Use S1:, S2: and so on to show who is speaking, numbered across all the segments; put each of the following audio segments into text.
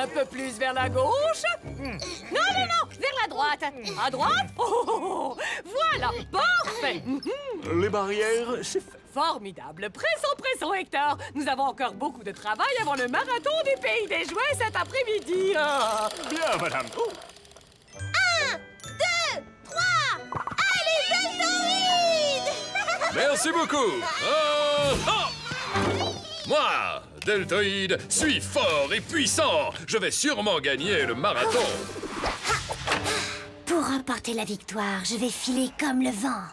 S1: Un peu plus vers la gauche. Non, non, non, vers la droite. À droite. Oh, voilà, parfait.
S2: Les barrières, c'est fait.
S1: Formidable. Pressons, pressons, Hector. Nous avons encore beaucoup de travail avant le marathon du Pays des Jouets cet après-midi. Ah.
S2: Bien, madame. Oh.
S3: 1, 2, 3. Allez, Deltoïdes!
S4: Merci beaucoup. Moi, Deltoïde, suis fort et puissant. Je vais sûrement gagner le marathon.
S3: Pour remporter la victoire, je vais filer comme le vent.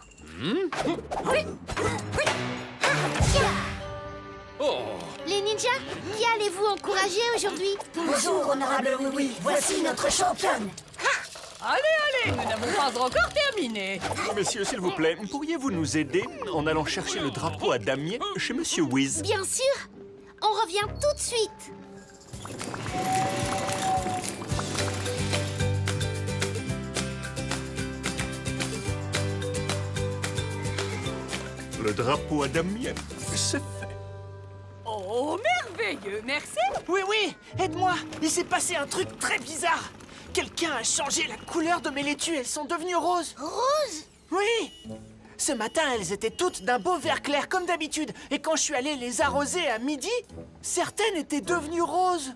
S4: Oh,
S3: Les ninjas, qui allez-vous encourager aujourd'hui?
S5: Bonjour, honorable Oui-Oui. Voici notre championne.
S1: Allez, allez, nous n'avons pas encore terminé.
S2: Messieurs, s'il vous plaît, pourriez-vous nous aider en allant chercher le drapeau à damier chez Monsieur Whiz?
S3: Bien sûr. On revient tout de suite.
S2: Le drapeau à damier, c'est fait.
S1: Oh, merveilleux, merci.
S6: Oui, oui, aide-moi. Il s'est passé un truc très bizarre. Quelqu'un a changé la couleur de mes laitues. Elles sont devenues roses.
S3: Rose?
S6: Oui. Ce matin, elles étaient toutes d'un beau vert clair comme d'habitude. Et quand je suis allé les arroser à midi, certaines étaient devenues roses.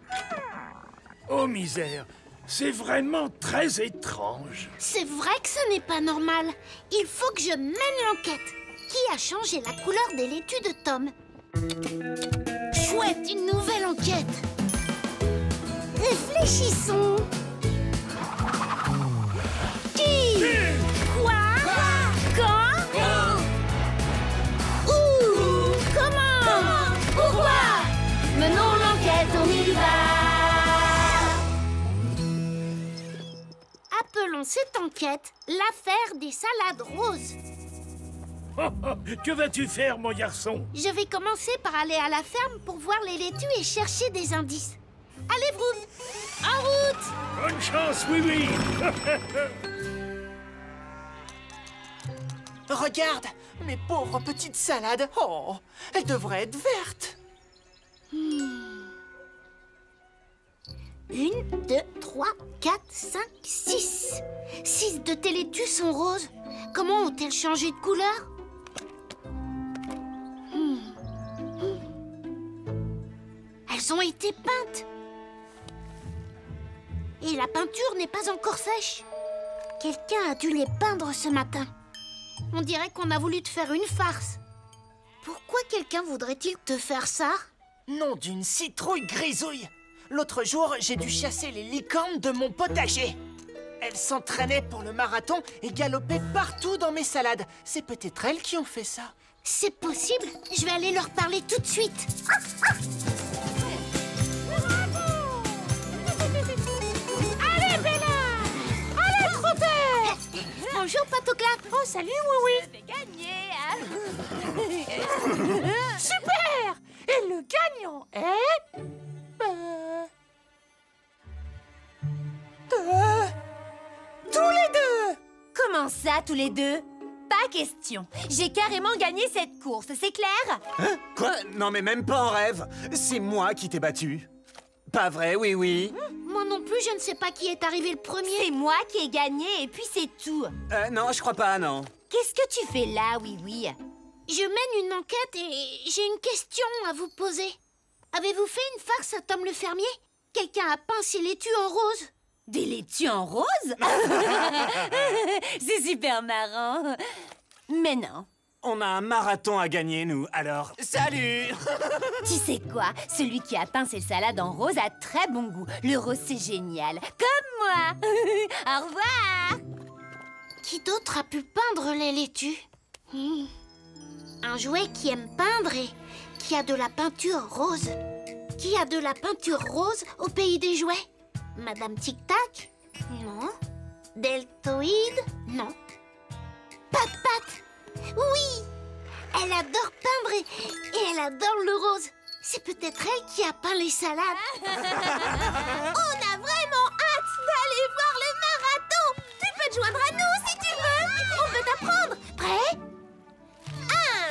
S7: Oh misère, c'est vraiment très étrange.
S3: C'est vrai que ce n'est pas normal. Il faut que je mène l'enquête. Qui a changé la couleur des laitues de Tom? Chouette, une nouvelle enquête. Réfléchissons. Qui? Quoi? Quand? Où? Comment? Pourquoi? Menons l'enquête, on y va. Appelons cette enquête l'affaire des salades roses.
S7: Oh, oh, que vas-tu faire, mon garçon?
S3: Je vais commencer par aller à la ferme pour voir les laitues et chercher des indices. Allez, Vroom! En route!
S7: Bonne chance, oui.
S6: Regarde, mes pauvres petites salades. Oh, elles devraient être vertes.
S3: 1, 2, 3, 4, 5, 6. 6 de tes laitues sont roses. Comment ont-elles changé de couleur? Elles ont été peintes. Et la peinture n'est pas encore sèche. Quelqu'un a dû les peindre ce matin. On dirait qu'on a voulu te faire une farce. Pourquoi quelqu'un voudrait-il te faire ça?
S6: Nom d'une citrouille grisouille. L'autre jour, j'ai dû chasser les licornes de mon potager. Elles s'entraînaient pour le marathon et galopaient partout dans mes salades. C'est peut-être elles qui ont fait ça.
S3: C'est possible. Je vais aller leur parler tout de suite. Allez, Bella! Allez, Trotter! Bonjour, Patoclap. Oh, salut, oui.
S1: Je vais gagner, hein.
S3: Super! Et le gagnant est...
S6: Tous les deux!
S8: Comment ça, tous les deux? Pas question. J'ai carrément gagné cette course, c'est clair?
S9: Hein? Quoi? Non mais même pas en rêve. C'est moi qui t'ai battu. Pas vrai, oui.
S3: Moi non plus, je ne sais pas qui est arrivé le premier.
S8: C'est moi qui ai gagné et puis c'est tout.
S9: Non, je crois pas, non.
S8: Qu'est-ce que tu fais là, oui?
S3: Je mène une enquête et j'ai une question à vous poser. Avez-vous fait une farce à Tom le fermier? Quelqu'un a peint ses laitues en rose.
S8: Des laitues en rose? C'est super marrant. Mais non.
S9: On a un marathon à gagner, nous, alors salut!
S8: Tu sais quoi? Celui qui a peint ses salades en rose a très bon goût. Le rose, c'est génial. Comme moi. Au revoir.
S3: Qui d'autre a pu peindre les laitues? Un jouet qui aime peindre et qui a de la peinture rose. Qui a de la peinture rose au pays des jouets? Madame Tic Tac? Non. Deltoïde? Non. Pat-Pat? Oui! Elle adore peindre et elle adore le rose. C'est peut-être elle qui a peint les salades. On a vraiment hâte d'aller voir le marathon. Tu peux te joindre à nous si tu veux. On veut t'apprendre. Prêt?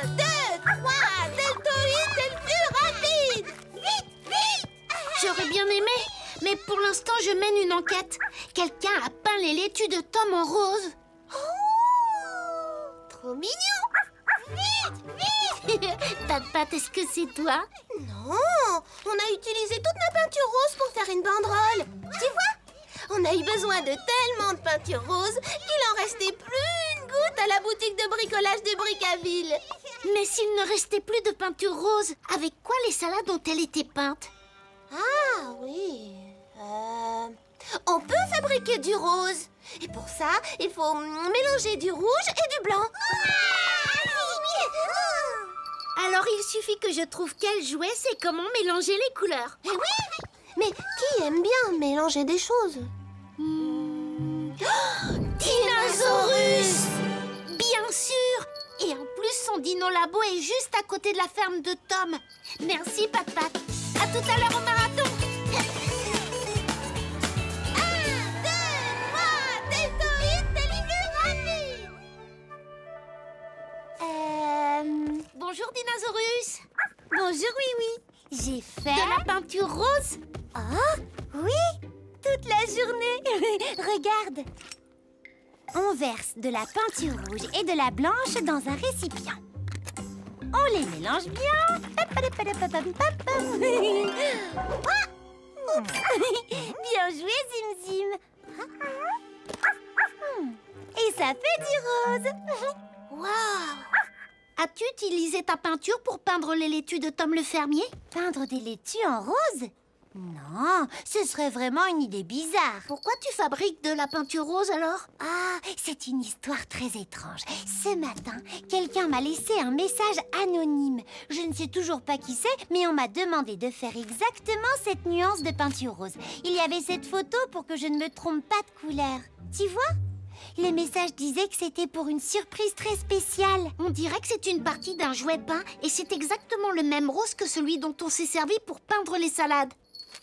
S3: 1, 2, 3, Deltoïde est le plus rapide. Vite, vite! J'aurais bien aimé, Mais pour l'instant, je mène une enquête. Quelqu'un a peint les laitues de Tom en rose.
S10: Oh, trop mignon.
S3: Vite. Pat, est-ce que c'est toi?
S10: Non, on a utilisé toute ma peinture rose pour faire une banderole. Tu vois, on a eu besoin de tellement de peinture rose qu'il en restait plus une goutte à la boutique de bricolage de Brickaville.
S3: Mais s'il ne restait plus de peinture rose, avec quoi les salades ont-elles été peintes?
S10: Ah oui, on peut fabriquer du rose. Et pour ça, il faut mélanger du rouge et du blanc.
S3: Alors il suffit que je trouve quel jouet c'est comment mélanger les couleurs.
S10: Eh oui, mais qui aime bien mélanger des choses?
S3: Dinosaurus! Bien sûr! Et en plus, son dino labo est juste à côté de la ferme de Tom. Merci, Pat. À tout à l'heure au marathon.
S10: 1, 2, 3, Deltoïde, rapide.
S3: Bonjour, Dinosaurus.
S8: Bonjour, oui. J'ai fait...
S3: De la peinture rose?
S8: Oh, oui, toute la journée. Regarde. On verse de la peinture rouge et de la blanche dans un récipient. On les mélange bien. Bien joué, Zim Zim. Et ça fait du rose.
S3: Waouh! As-tu utilisé ta peinture pour peindre les laitues de Tom le fermier?
S8: Peindre des laitues en rose? Non, ce serait vraiment une idée bizarre.
S3: Pourquoi tu fabriques de la peinture rose alors?
S8: Ah, c'est une histoire très étrange. Ce matin, quelqu'un m'a laissé un message anonyme. Je ne sais toujours pas qui c'est, mais on m'a demandé de faire exactement cette nuance de peinture rose. Il y avait cette photo pour que je ne me trompe pas de couleur. Tu vois? Le message disait que c'était pour une surprise très spéciale.
S3: On dirait que c'est une partie d'un jouet peint et c'est exactement le même rose que celui dont on s'est servi pour peindre les salades.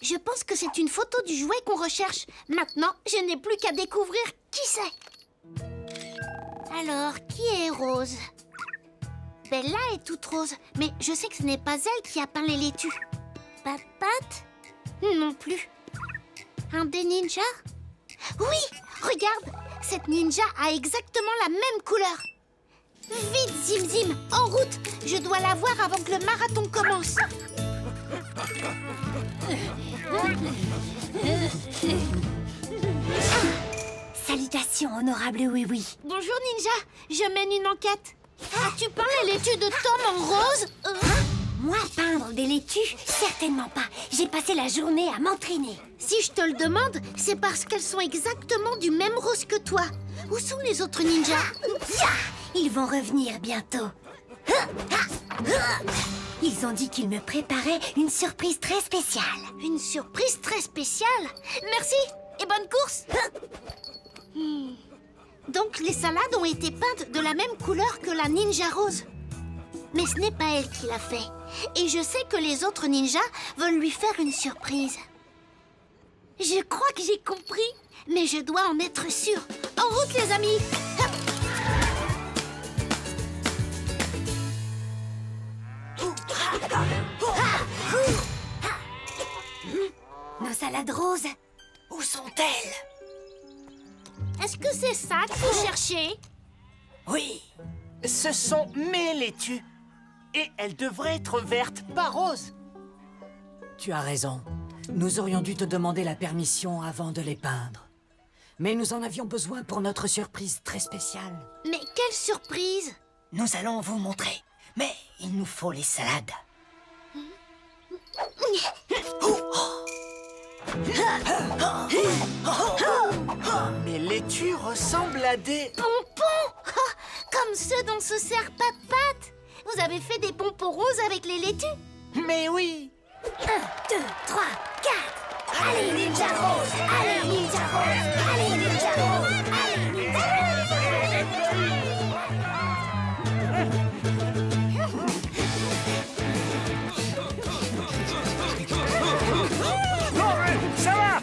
S3: Je pense que c'est une photo du jouet qu'on recherche. Maintenant, je n'ai plus qu'à découvrir qui c'est. Alors, qui est Rose? Bella est toute rose, mais je sais que ce n'est pas elle qui a peint les laitues. Pat? Non plus. Un des ninjas? Oui, regarde, cette ninja a exactement la même couleur. Vite, Zim Zim, en route. Je dois la voir avant que le marathon commence.
S8: Salutations, honorable oui.
S3: Bonjour, ninja. Je mène une enquête. As-tu peint les laitues de Tom en rose?
S8: Moi, peindre des laitues? Certainement pas. J'ai passé la journée à m'entraîner.
S3: Si je te le demande, c'est parce qu'elles sont exactement du même rose que toi. Où sont les autres ninjas?
S8: Ils vont revenir bientôt. Ils ont dit qu'ils me préparaient une surprise très spéciale.
S3: Une surprise très spéciale? Merci et bonne course. Donc les salades ont été peintes de la même couleur que la ninja rose. Mais ce n'est pas elle qui l'a fait. Et je sais que les autres ninjas veulent lui faire une surprise. Je crois que j'ai compris, mais je dois en être sûre. En route, les amis!
S8: Nos salades roses, où sont-elles?
S3: Est-ce que c'est ça que vous cherchez?
S6: Oui, ce sont mes laitues. Et elles devraient être vertes, pas roses.
S11: Tu as raison. Nous aurions dû te demander la permission avant de les peindre. Mais nous en avions besoin pour notre surprise très spéciale.
S3: Mais quelle surprise!
S11: Nous allons vous montrer. Mais il nous faut les salades.
S6: Mes laitues ressemblent à des...
S3: pompons! Comme ceux dont se sert Pat. Vous avez fait des pompons roses avec les laitues?
S6: Mais oui!
S8: 1, 2, 3, 4. Allez, ninja rose! Allez, ninja rose! Allez, ninja rose! Allez, ninja
S9: Ça va?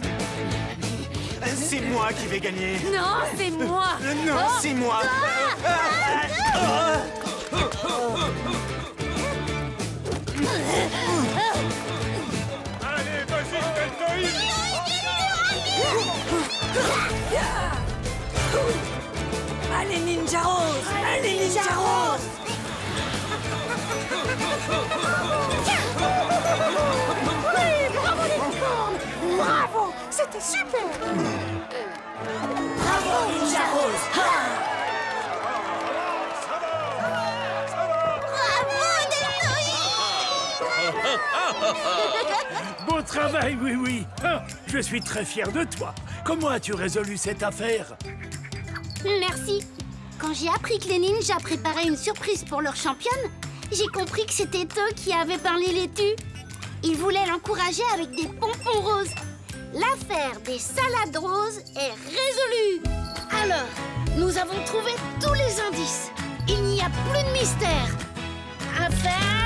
S9: C'est moi qui vais gagner.
S1: Non, c'est moi.
S9: Non, c'est moi.
S7: Allez, vas-y, Deltoïde.
S11: Allez, Ninja Rose! Allez, Ninja Rose!
S1: Oui, bravo les licornes! Bravo! C'était super!
S5: Bravo, Ninja Rose!
S7: Bon travail, oui, oui. Ah, je suis très fier de toi. Comment as-tu résolu cette affaire?
S3: Merci. Quand j'ai appris que les ninjas préparaient une surprise pour leur championne, j'ai compris que c'était eux qui avaient peint les laitues. Ils voulaient l'encourager avec des pompons roses. L'affaire des salades roses est résolue. Alors, nous avons trouvé tous les indices. Il n'y a plus de mystère. Affaire